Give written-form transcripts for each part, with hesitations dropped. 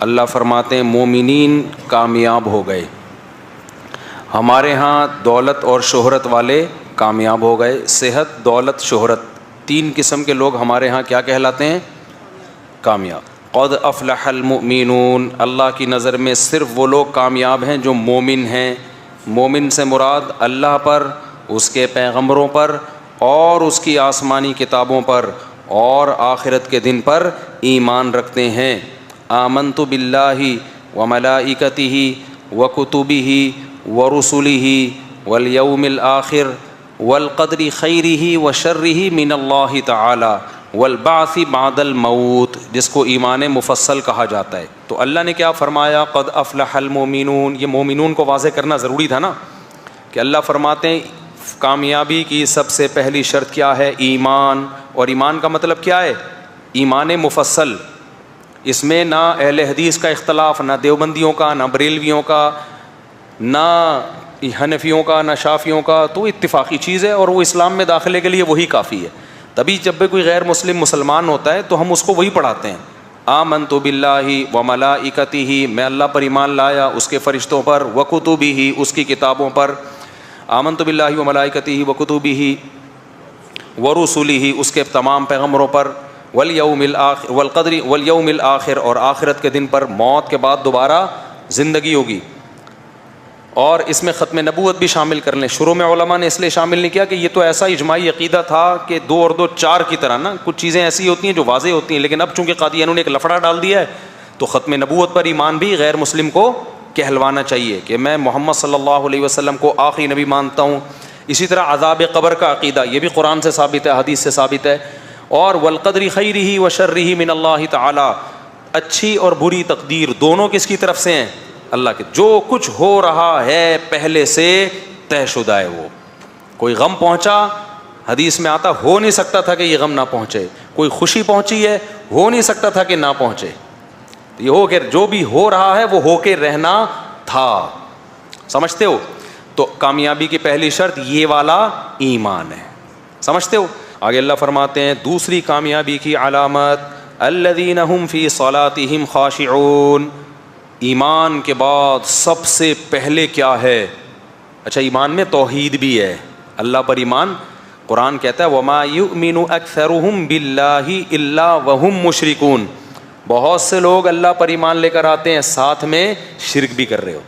اللہ فرماتے ہیں مومنین کامیاب ہو گئے. ہمارے ہاں دولت اور شہرت والے کامیاب ہو گئے. صحت، دولت، شہرت، تین قسم کے لوگ ہمارے ہاں کیا کہلاتے ہیں؟ کامیاب. قد افلح المؤمنون، اللہ کی نظر میں صرف وہ لوگ کامیاب ہیں جو مومن ہیں. مومن سے مراد اللہ پر، اس کے پیغمبروں پر اور اس کی آسمانی کتابوں پر اور آخرت کے دن پر ایمان رکھتے ہیں. آمنت باللہ وملائکتہ وکتبہ ورسلہ والیوم الآخر والقدر خیرہ وشرہ من اللہ تعالی والبعث بعد الموت، جس کو ایمان مفصل کہا جاتا ہے. تو اللہ نے کیا فرمایا؟ قد افلح المؤمنون. یہ مومنون کو واضح کرنا ضروری تھا نا، کہ اللہ فرماتے ہیں کامیابی کی سب سے پہلی شرط کیا ہے؟ ایمان. اور ایمان کا مطلب کیا ہے؟ ایمان مفصل. اس میں نہ اہل حدیث کا اختلاف، نہ دیوبندیوں کا، نہ بریلویوں کا، نہ حنفیوں کا، نہ شافیوں کا. تو اتفاقی چیز ہے، اور وہ اسلام میں داخلے کے لیے وہی کافی ہے. تبھی جب بھی کوئی غیر مسلم مسلمان ہوتا ہے تو ہم اس کو وہی پڑھاتے ہیں. آمنت باللہ وملائکتہ، میں اللہ پر ایمان لایا، اس کے فرشتوں پر، وکتبہ، اس کی کتابوں پر. آمنت باللہ وملائکتہ وکتبہ ورسلہ، اس کے تمام پیغمبروں پر، والیوم الآخر والقدر والیوم الآخر، اور آخرت کے دن پر، موت کے بعد دوبارہ زندگی ہوگی. اور اس میں ختم نبوت بھی شامل کر لیں. شروع میں علماء نے اس لیے شامل نہیں کیا کہ یہ تو ایسا اجماعی عقیدہ تھا کہ 2 اور 2 4 کی طرح نا، کچھ چیزیں ایسی ہوتی ہیں جو واضح ہوتی ہیں، لیکن اب چونکہ قادیانیوں نے ایک لفڑا ڈال دیا ہے تو ختم نبوت پر ایمان بھی غیر مسلم کو کہلوانا چاہیے کہ میں محمد صلی اللہ علیہ وسلم کو آخری نبی مانتا ہوں. اسی طرح عذاب قبر کا عقیدہ، یہ بھی قرآن سے ثابت ہے، حدیث سے ثابت ہے. اور والقدر خیرہ وشرہ من اللہ تعالی، اچھی اور بری تقدیر دونوں کس کی طرف سے ہیں؟ اللہ کے. جو کچھ ہو رہا ہے پہلے سے طے شدہ ہے. وہ کوئی غم پہنچا، حدیث میں آتا ہو نہیں سکتا تھا کہ یہ غم نہ پہنچے. کوئی خوشی پہنچی ہے، ہو نہیں سکتا تھا کہ نہ پہنچے. یہ ہو کہ جو بھی ہو رہا ہے وہ ہو کے رہنا تھا. سمجھتے ہو؟ تو کامیابی کی پہلی شرط یہ والا ایمان ہے. سمجھتے ہو؟ آگے اللہ فرماتے ہیں دوسری کامیابی کی علامت الذین هم فی صلاتهم خاشعون. ایمان کے بعد سب سے پہلے کیا ہے؟ اچھا، ایمان میں توحید بھی ہے، اللہ پر ایمان. قرآن کہتا ہے وما یؤمن اکثرهم باللہ الا وهم مشرکون. بہت سے لوگ اللہ پر ایمان لے کر آتے ہیں، ساتھ میں شرک بھی کر رہے ہو.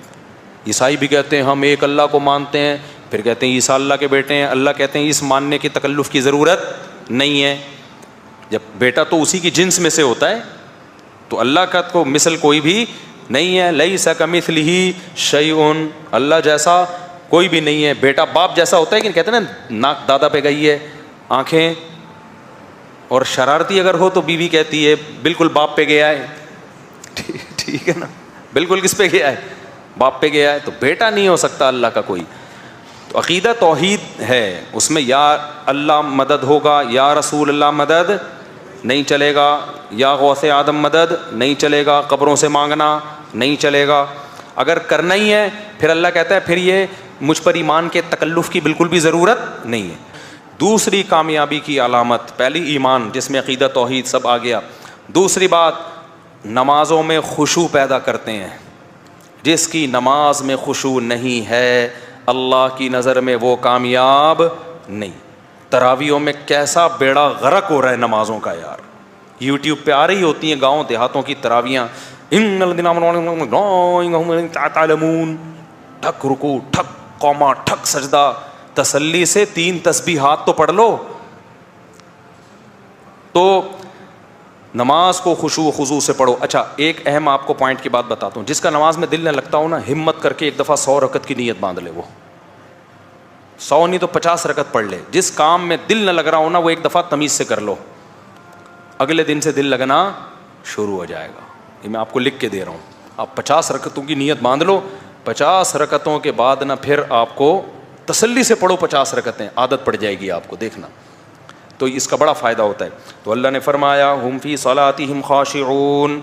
عیسائی بھی کہتے ہیں ہم ایک اللہ کو مانتے ہیں، پھر کہتے ہیں عیسیٰ اللہ کے بیٹے ہیں. اللہ کہتے ہیں اس ماننے کی تکلف کی ضرورت نہیں ہے، جب بیٹا تو اسی کی جنس میں سے ہوتا ہے، تو اللہ کا تو مثل کوئی بھی نہیں ہے. لیس کمثلہ شیء، اللہ جیسا کوئی بھی نہیں ہے. بیٹا باپ جیسا ہوتا ہے کہ کہتے ہیں نا ناک دادا پہ گئی ہے، آنکھیں، اور شرارتی اگر ہو تو بیوی کہتی ہے بالکل باپ پہ گیا ہے. ٹھیک ہے نا، بالکل کس پہ گیا ہے؟ باپ پہ گیا ہے. تو بیٹا نہیں ہو سکتا اللہ کا کوئی. تو عقیدہ توحید ہے، اس میں یا اللہ مدد ہوگا، یا رسول اللہ مدد نہیں چلے گا، یا غوث آدم مدد نہیں چلے گا، قبروں سے مانگنا نہیں چلے گا. اگر کرنا ہی ہے پھر اللہ کہتا ہے پھر یہ مجھ پر ایمان کے تکلف کی بالکل بھی ضرورت نہیں ہے. دوسری کامیابی کی علامت، پہلی ایمان جس میں عقیدہ توحید سب آ گیا. دوسری بات، نمازوں میں خشوع پیدا کرتے ہیں. جس کی نماز میں خشوع نہیں ہے اللہ کی نظر میں وہ کامیاب نہیں. تراویحوں میں کیسا بیڑا غرق ہو رہا ہے نمازوں کا یار. یوٹیوب پہ آ رہی ہوتی ہیں گاؤں دیہاتوں کی تراویحاں، ان الذین آمنوا تعلمون، ٹھک رکوع، ٹھک قوما، ٹھک سجدہ. تسلی سے 3 تسبیحات تو پڑھ لو. تو نماز کو خشوع و خضوع سے پڑھو. اچھا، ایک اہم آپ کو پوائنٹ کی بات بتاتا ہوں. جس کا نماز میں دل نہ لگتا ہو نا، ہمت کر کے ایک دفعہ 100 رکعت کی نیت باندھ لے. وہ 100 نہیں تو 50 رکعت پڑھ لے. جس کام میں دل نہ لگ رہا ہو نا وہ ایک دفعہ تمیز سے کر لو، اگلے دن سے دل لگنا شروع ہو جائے گا. یہ میں آپ کو لکھ کے دے رہا ہوں. آپ 50 رکعتوں کی نیت باندھ لو، 50 رکعتوں کے بعد نا پھر آپ کو تسلی سے پڑھو 50 رکعتیں، عادت پڑ جائے گی آپ کو، دیکھنا. تو اس کا بڑا فائدہ ہوتا ہے. تو اللہ نے فرمایا ہم فی صلاتہم خاشعون.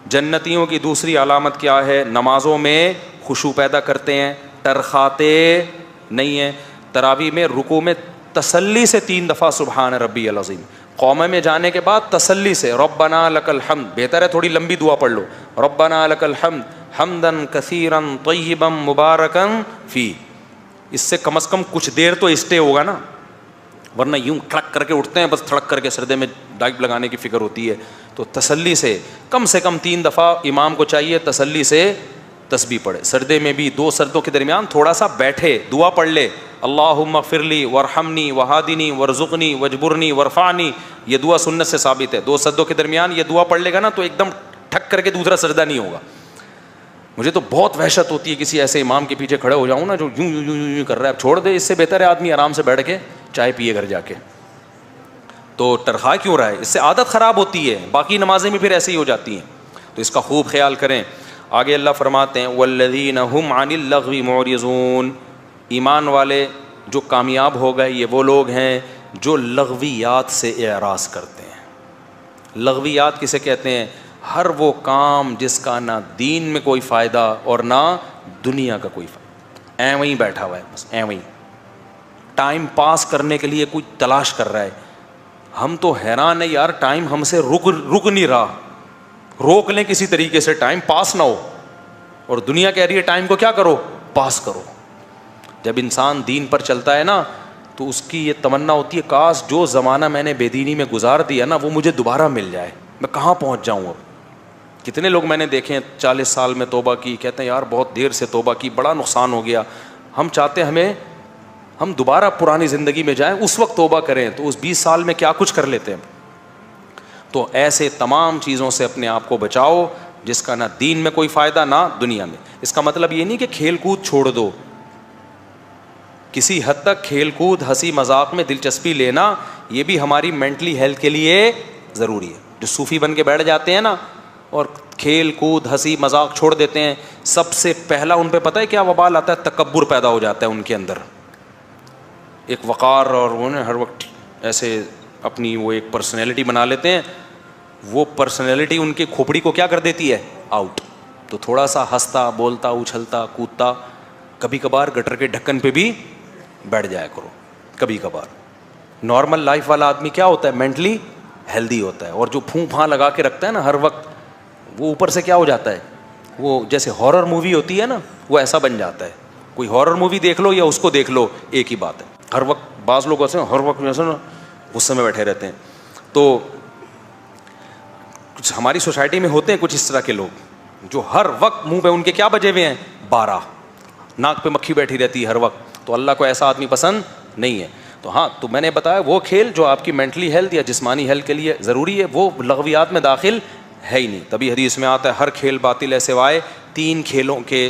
جنتیوں کی دوسری علامت کیا ہے؟ نمازوں میں خشوع پیدا کرتے ہیں، ٹرخاتے نہیں ہیں. تراویح میں رکوع میں تسلی سے 3 دفعہ سبحان ربی العظیم قومے میں جانے کے بعد تسلی سے ربنا لک الحمد، بہتر ہے تھوڑی لمبی دعا پڑھ لو، ربنا لک الحمد حمدا کثیرا طیبا مبارکا فی، اس سے کم از کم کچھ دیر تو اسٹے ہوگا نا، ورنہ یوں ٹھڑک کر کے اٹھتے ہیں بس تھڑک کر کے سردے میں ڈائپ لگانے کی فکر ہوتی ہے. تو تسلی سے کم 3 دفعہ امام کو چاہیے تسلی سے تسبیح پڑھے. سردے میں بھی 2 سردوں کے درمیان تھوڑا سا بیٹھے دعا پڑھ لے، اللہم اغفر لی وارحمنی وہادنی وارزقنی واجبرنی وارفعنی، یہ دعا سنت سے ثابت ہے. 2 سردوں کے درمیان یہ دعا پڑھ لے گا نا تو ایک دم ٹھک کر کے دوسرا سردہ نہیں ہوگا. مجھے تو بہت وحشت ہوتی ہے کسی ایسے امام کے پیچھے کھڑے ہو جاؤں نا جو یوں یوں یوں یوں کر رہا ہے. اب چھوڑ دے، اس سے بہتر ہے آدمی آرام سے بیٹھ کے چائے پیے گھر جا کے. تو ٹرخا کیوں رہا ہے؟ اس سے عادت خراب ہوتی ہے، باقی نمازیں بھی پھر ایسے ہی ہو جاتی ہیں. تو اس کا خوب خیال کریں. آگے اللہ فرماتے ہیں والذین هم عن اللغو معرضون، ایمان والے جو کامیاب ہو گئے یہ وہ لوگ ہیں جو لغویات سے اعراض کرتے ہیں. لغویات کسے کہتے ہیں؟ ہر وہ کام جس کا نہ دین میں کوئی فائدہ اور نہ دنیا کا کوئی فائدہ، ایویں ہی بیٹھا ہوا ہے بس ایویں ٹائم پاس کرنے کے لیے کوئی تلاش کر رہا ہے. ہم تو حیران ہے یار، ٹائم ہم سے رک نہیں رہا. روک لیں کسی طریقے سے ٹائم پاس نہ ہو، اور دنیا کہہ رہی ہے ٹائم کو کیا کرو، پاس کرو. جب انسان دین پر چلتا ہے نا تو اس کی یہ تمنا ہوتی ہے کاش جو زمانہ میں نے بے دینی میں گزار دیا نا وہ مجھے دوبارہ مل جائے، میں کہاں پہنچ جاؤں. اب کتنے لوگ میں نے دیکھے ہیں 40 سال میں توبہ کی، کہتے ہیں یار بہت دیر سے توبہ کی، بڑا نقصان ہو گیا. ہم چاہتے ہیں ہم دوبارہ پرانی زندگی میں جائیں، اس وقت توبہ کریں تو اس 20 سال میں کیا کچھ کر لیتے ہیں. تو ایسے تمام چیزوں سے اپنے آپ کو بچاؤ جس کا نہ دین میں کوئی فائدہ نہ دنیا میں. اس کا مطلب یہ نہیں کہ کھیل کود چھوڑ دو، کسی حد تک کھیل کود ہنسی مذاق میں دلچسپی لینا یہ بھی ہماری مینٹلی ہیلتھ کے لیے ضروری ہے. جو صوفی بن کے بیٹھ جاتے ہیں نا اور کھیل کود ہنسی مذاق چھوڑ دیتے ہیں، سب سے پہلا ان پہ پتہ ہے کیا وبال آتا ہے؟ تکبر پیدا ہو جاتا ہے ان کے اندر، ایک وقار، اور وہ ہر وقت ایسے اپنی وہ ایک پرسنالٹی بنا لیتے ہیں. وہ پرسنالٹی ان کی کھوپڑی کو کیا کر دیتی ہے؟ آؤٹ. تو تھوڑا سا ہنستا بولتا اچھلتا کودتا، کبھی کبھار گٹر کے ڈھکن پہ بھی بیٹھ جایا کرو کبھی کبھار. نارمل لائف والا آدمی کیا ہوتا ہے؟ مینٹلی ہیلدی ہوتا ہے. اور جو پھوں پھاں لگا کے رکھتا ہے نا ہر وقت، وہ اوپر سے کیا ہو جاتا ہے؟ وہ جیسے ہارر مووی ہوتی ہے نا وہ ایسا بن جاتا ہے. کوئی ہارر مووی دیکھ لو یا اس کو دیکھ لو ایک ہی بات ہے. ہر وقت بعض لوگ ایسے ہر وقت ایسے نا غصے میں بیٹھے رہتے ہیں. تو کچھ ہماری سوسائٹی میں ہوتے ہیں کچھ اس طرح کے لوگ جو ہر وقت منہ پہ ان کے کیا بجے ہوئے ہیں؟ 12، ناک پہ مکھی بیٹھی رہتی ہے ہر وقت. تو اللہ کو ایسا آدمی پسند نہیں ہے. تو ہاں، تو میں نے بتایا وہ کھیل جو آپ کی مینٹلی ہیلتھ یا جسمانی ہیلتھ کے لیے ضروری ہے وہ لغویات میں داخل ہے ہی نہیں. تبھی حدیث میں آتا ہے ہر کھیل باطل ہے سوائے 3 کھیلوں کے،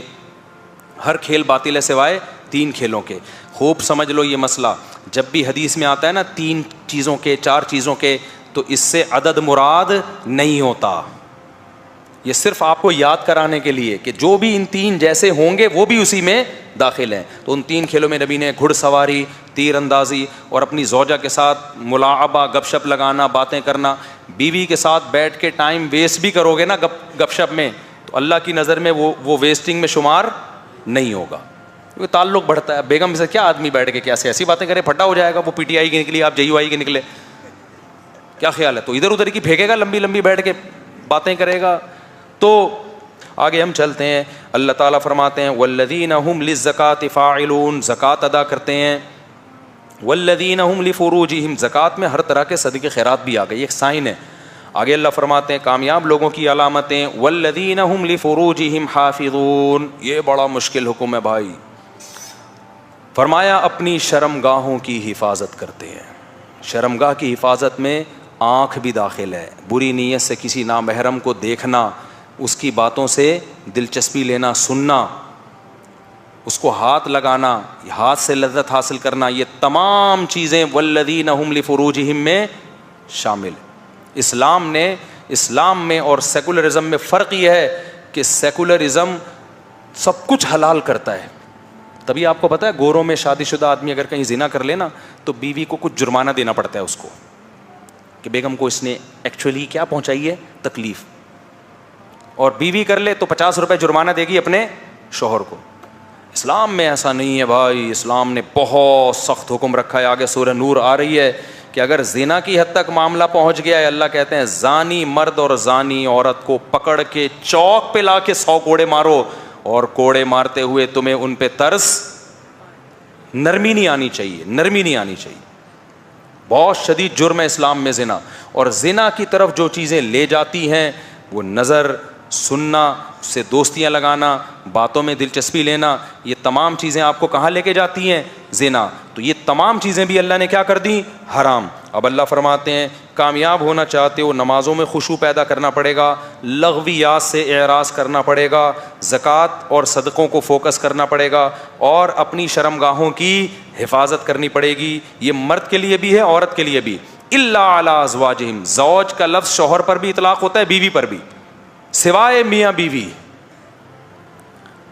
ہر کھیل باطل ہے سوائے 3 کھیلوں کے. خوب سمجھ لو یہ مسئلہ. جب بھی حدیث میں آتا ہے نا 3 چیزوں کے 4 چیزوں کے، تو اس سے عدد مراد نہیں ہوتا. یہ صرف آپ کو یاد کرانے کے لیے کہ جو بھی ان 3 جیسے ہوں گے وہ بھی اسی میں داخل ہیں. تو ان 3 کھیلوں میں نبی نے گھڑ سواری، تیر اندازی اور اپنی زوجہ کے ساتھ ملاعبہ، گپ شپ لگانا، باتیں کرنا. بیوی کے ساتھ بیٹھ کے ٹائم ویسٹ بھی کرو گے نا گپ شپ میں تو اللہ کی نظر میں وہ ویسٹنگ میں شمار نہیں ہوگا. کیونکہ تعلق بڑھتا ہے. بیگم سے کیا آدمی بیٹھ کے کیا ایسی باتیں کرے؟ پھٹا ہو جائے گا. وہ پی ٹی آئی کی نکلی، آپ جے یو آئی کے نکلے، کیا خیال ہے؟ تو ادھر ادھر کی پھینکے گا، لمبی لمبی بیٹھ کے باتیں کرے گا. تو آگے ہم چلتے ہیں. اللہ تعالیٰ فرماتے ہیں والذین هم للزکاۃ فاعلون، زکوٰۃ ادا کرتے ہیں. والذین هم لفروجہم، زکوٰۃ میں ہر طرح کے صدقے خیرات بھی آ گئی، ایک سائن ہے. آگے اللہ فرماتے ہیں کامیاب لوگوں کی علامتیں والذین هم لفروجہم حافظون. یہ بڑا مشکل حکم ہے بھائی. فرمایا اپنی شرمگاہوں کی حفاظت کرتے ہیں. شرمگاہ کی حفاظت میں آنکھ بھی داخل ہے. بری نیت سے کسی نامحرم کو دیکھنا، اس کی باتوں سے دلچسپی لینا، سننا، اس کو ہاتھ لگانا، ہاتھ سے لذت حاصل کرنا، یہ تمام چیزیں والذین هم لفروجہم میں شامل. اسلام میں اور سیکولرزم میں فرق یہ ہے کہ سیکولرزم سب کچھ حلال کرتا ہے. تبھی آپ کو پتہ ہے گوروں میں شادی شدہ آدمی اگر کہیں زنا کر لینا تو بیوی کو کچھ جرمانہ دینا پڑتا ہے اس کو کہ بیگم کو اس نے ایکچولی کیا پہنچائی ہے؟ تکلیف. اور بیوی کر لے تو 50 روپے جرمانہ دے گی اپنے شوہر کو. اسلام میں ایسا نہیں ہے بھائی. اسلام نے بہت سخت حکم رکھا ہے. آگے سورہ نور آ رہی ہے کہ اگر زنا کی حد تک معاملہ پہنچ گیا ہے, اللہ کہتے ہیں زانی مرد اور زانی عورت کو پکڑ کے چوک پہ لا کے 100 کوڑے مارو, اور کوڑے مارتے ہوئے تمہیں ان پہ ترس, نرمی نہیں آنی چاہیے, نرمی نہیں آنی چاہیے. بہت شدید جرم ہے اسلام میں زنا. اور زنا کی طرف جو چیزیں لے جاتی ہیں وہ نظر, سننا, اس سے دوستیاں لگانا, باتوں میں دلچسپی لینا, یہ تمام چیزیں آپ کو کہاں لے کے جاتی ہیں؟ زنا. تو یہ تمام چیزیں بھی اللہ نے کیا کر دی؟ حرام. اب اللہ فرماتے ہیں کامیاب ہونا چاہتے ہو نمازوں میں خشوع پیدا کرنا پڑے گا, لغویات سے اعراض کرنا پڑے گا, زکوٰۃ اور صدقوں کو فوکس کرنا پڑے گا, اور اپنی شرمگاہوں کی حفاظت کرنی پڑے گی. یہ مرد کے لیے بھی ہے, عورت کے لیے بھی. الا علی ازواجہم, زوج کا لفظ شوہر پر بھی اطلاق ہوتا ہے, بیوی پر بھی, سوائے میاں بیوی.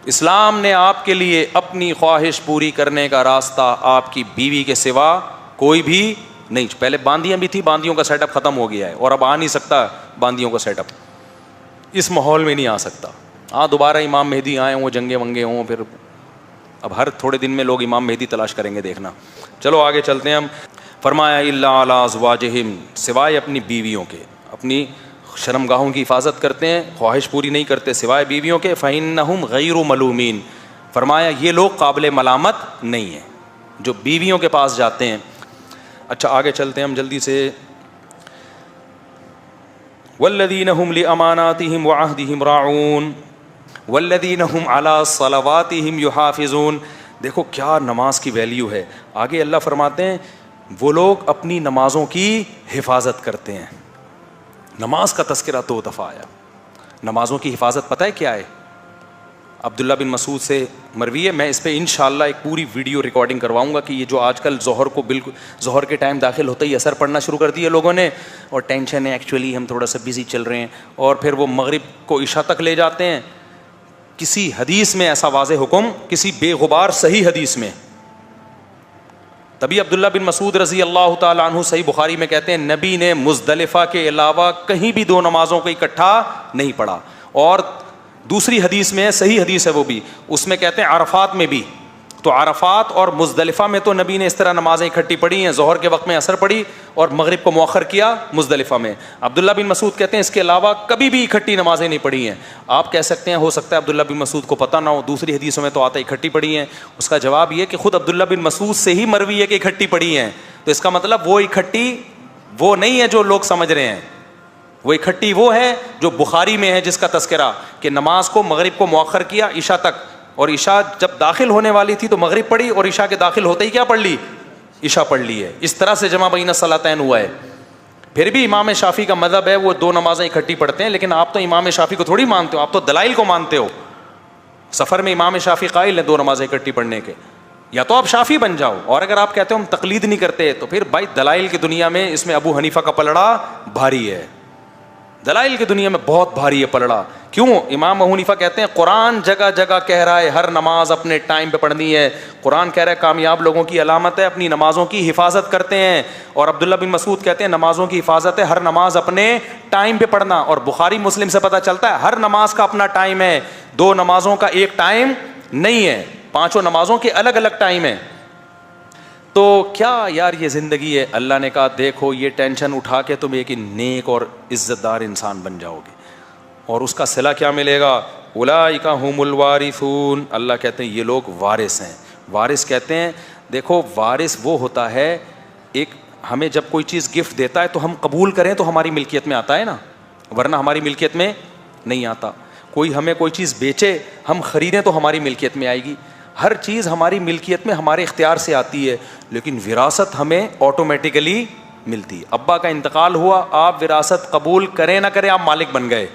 اسلام نے آپ کے لیے اپنی خواہش پوری کرنے کا راستہ آپ کی بیوی کے سوا کوئی بھی نہیں. پہلے باندیاں بھی تھی, باندیوں کا سیٹ اپ ختم ہو گیا ہے, اور اب آ نہیں سکتا باندیوں کا سیٹ اپ, اس ماحول میں نہیں آ سکتا. ہاں دوبارہ امام مہدی آئے ہوں, جنگیں ونگے ہوں, پھر اب ہر تھوڑے دن میں لوگ امام مہدی تلاش کریں گے, دیکھنا. چلو آگے چلتے ہیں ہم. فرمایا الا علی ازواجہم, سوائے اپنی بیویوں کے, اپنی شرمگاہوں کی حفاظت کرتے ہیں, خواہش پوری نہیں کرتے سوائے بیویوں کے. فإنہم غیر ملومین, فرمایا یہ لوگ قابل ملامت نہیں ہیں جو بیویوں کے پاس جاتے ہیں. اچھا آگے چلتے ہیں ہم جلدی سے. والذین هم لأماناتهم وعہدہم راعون والذین هم علی صلواتہم یحافظون. دیکھو کیا نماز کی ویلیو ہے. آگے اللہ فرماتے ہیں وہ لوگ اپنی نمازوں کی حفاظت کرتے ہیں. نماز کا تذکرہ 2 دفعہ آیا. نمازوں کی حفاظت پتہ ہے کیا ہے؟ عبداللہ بن مسعود سے مروی ہے. میں اس پہ انشاءاللہ ایک پوری ویڈیو ریکارڈنگ کرواؤں گا کہ یہ جو آج کل ظہر کے ٹائم داخل ہوتا ہی اثر پڑنا شروع کر دیا لوگوں نے, اور ٹینشن ہے, ایکچولی ہم تھوڑا سا بزی چل رہے ہیں, اور پھر وہ مغرب کو عشاء تک لے جاتے ہیں. کسی حدیث میں ایسا واضح حکم, کسی بے غبار صحیح حدیث میں, تبھی عبداللہ بن مسعود رضی اللہ تعالیٰ عنہ صحیح بخاری میں کہتے ہیں نبی نے مزدلفہ کے علاوہ کہیں بھی 2 نمازوں کو اکٹھا نہیں پڑھا. اور دوسری حدیث میں, صحیح حدیث ہے وہ بھی, اس میں کہتے ہیں عرفات میں بھی. تو عرفات اور مزدلفہ میں تو نبی نے اس طرح نمازیں اکٹھی پڑھی ہیں, ظہر کے وقت میں اثر پڑی اور مغرب کو مؤخر کیا مزدلفہ میں. عبداللہ بن مسعود کہتے ہیں اس کے علاوہ کبھی بھی اکٹھی نمازیں نہیں پڑھی ہیں. آپ کہہ سکتے ہیں ہو سکتا ہے عبداللہ بن مسعود کو پتہ نہ ہو, دوسری حدیثوں میں تو آتا ہے اکٹھی پڑھی ہیں. اس کا جواب یہ کہ خود عبداللہ بن مسعود سے ہی مروی ہے کہ اکٹھی پڑھی ہیں. تو اس کا مطلب وہ اکٹھی وہ نہیں ہے جو لوگ سمجھ رہے ہیں, وہ اکٹھی وہ ہے جو بخاری میں ہے, جس کا تذکرہ کہ نماز کو مغرب کو مؤخر کیا عشاء تک, اور عشاء جب داخل ہونے والی تھی تو مغرب پڑھی, اور عشاء کے داخل ہوتے ہی کیا پڑھ لی؟ عشاء پڑھ لی ہے. اس طرح سے جمع بین الصلاتین ہوا ہے. پھر بھی امام شافعی کا مذہب ہے وہ 2 نمازیں اکٹھی پڑھتے ہیں, لیکن آپ تو امام شافعی کو تھوڑی مانتے ہو, آپ تو دلائل کو مانتے ہو. سفر میں امام شافعی قائل ہیں 2 نمازیں اکٹھی پڑھنے کے. یا تو آپ شافعی بن جاؤ, اور اگر آپ کہتے ہو ہم تقلید نہیں کرتے, تو پھر بھائی دلائل کی دنیا میں اس میں ابو حنیفہ کا پلڑا بھاری ہے. دلائل کی دنیا میں بہت بھاری ہے پلڑا. کیوں؟ امام ابو حنیفہ کہتے ہیں قرآن جگہ جگہ کہہ رہا ہے ہر نماز اپنے ٹائم پہ پڑھنی ہے. قرآن کہہ رہا ہے کامیاب لوگوں کی علامت ہے اپنی نمازوں کی حفاظت کرتے ہیں. اور عبداللہ بن مسعود کہتے ہیں نمازوں کی حفاظت ہے ہر نماز اپنے ٹائم پہ پڑھنا. اور بخاری مسلم سے پتہ چلتا ہے ہر نماز کا اپنا ٹائم ہے, 2 نمازوں کا ایک ٹائم نہیں ہے, 5 نمازوں کے الگ الگ ٹائم ہے. تو کیا یار یہ زندگی ہے؟ اللہ نے کہا دیکھو یہ ٹینشن اٹھا کے تم ایک نیک اور عزت دار انسان بن جاؤ گے, اور اس کا صلہ کیا ملے گا؟ اولئک هم الوارثون. اللہ کہتے ہیں یہ لوگ وارث ہیں. وارث کہتے ہیں دیکھو وارث وہ ہوتا ہے, ایک ہمیں جب کوئی چیز گفٹ دیتا ہے تو ہم قبول کریں تو ہماری ملکیت میں آتا ہے نا, ورنہ ہماری ملکیت میں نہیں آتا. کوئی ہمیں کوئی چیز بیچے, ہم خریدیں تو ہماری ملکیت میں آئے گی. ہر چیز ہماری ملکیت میں ہمارے اختیار سے آتی ہے, لیکن وراثت ہمیں آٹومیٹیکلی ملتی ہے. ابا کا انتقال ہوا, آپ وراثت قبول کریں نہ کریں آپ مالک بن گئے.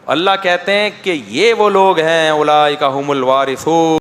اللہ کہتے ہیں کہ یہ وہ لوگ ہیں اولئک هم الوارثون.